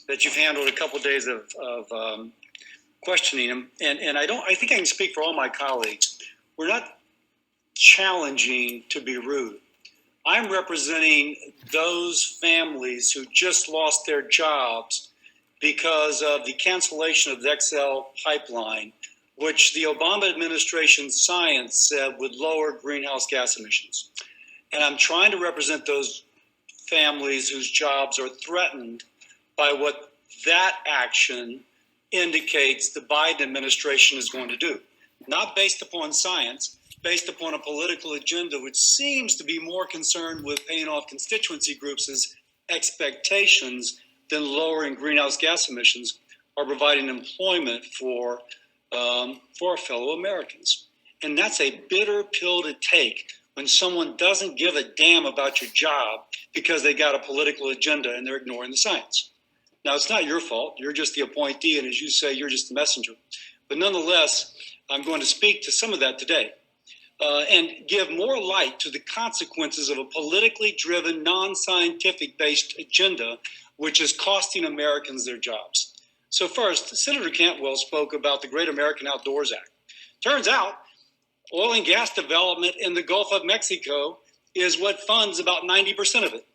that you've handled a couple of days of questioning him. And I think I can speak for all my colleagues. We're not challenging to be rude. I'm representing those families who just lost their jobs because of the cancellation of the XL pipeline, which the Obama administration science said would lower greenhouse gas emissions. And I'm trying to represent those families whose jobs are threatened by what that action indicates the Biden administration is going to do. Not based upon science, based upon a political agenda which seems to be more concerned with paying off constituency groups' expectations than lowering greenhouse gas emissions or providing employment for our fellow Americans. And that's a bitter pill to take when someone doesn't give a damn about your job because they got a political agenda and they're ignoring the science. Now, it's not your fault. You're just the appointee, and as you say, you're just the messenger. But nonetheless, I'm going to speak to some of that today and give more light to the consequences of a politically driven, non-scientific-based agenda which is costing Americans their jobs. So first, Senator Cantwell spoke about the Great American Outdoors Act. Turns out, oil and gas development in the Gulf of Mexico is what funds about 90% of it.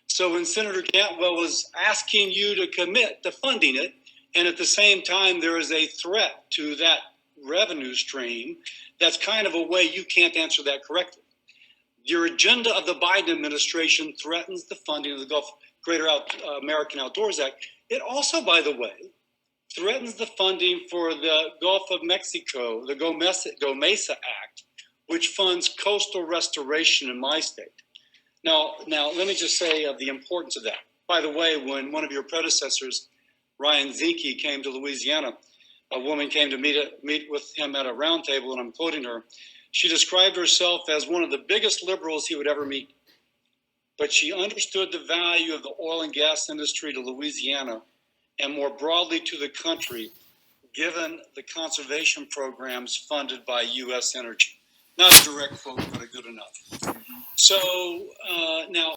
So when Senator Cantwell was asking you to commit to funding it, and at the same time there is a threat to that revenue stream, that's kind of a way you can't answer that correctly. Your agenda of the Biden administration threatens the funding of the Greater American Outdoors Act. It also, by the way, threatens the funding for the Gulf of Mexico, the GOMESA Act, which funds coastal restoration in my state. Now, let me just say of the importance of that. By the way, when one of your predecessors, Ryan Zinke, came to Louisiana, a woman came to meet with him at a round table, and I'm quoting her. She described herself as one of the biggest liberals he would ever meet. But she understood the value of the oil and gas industry to Louisiana and more broadly to the country, given the conservation programs funded by U.S. Energy. Not a direct quote, but a good enough. So now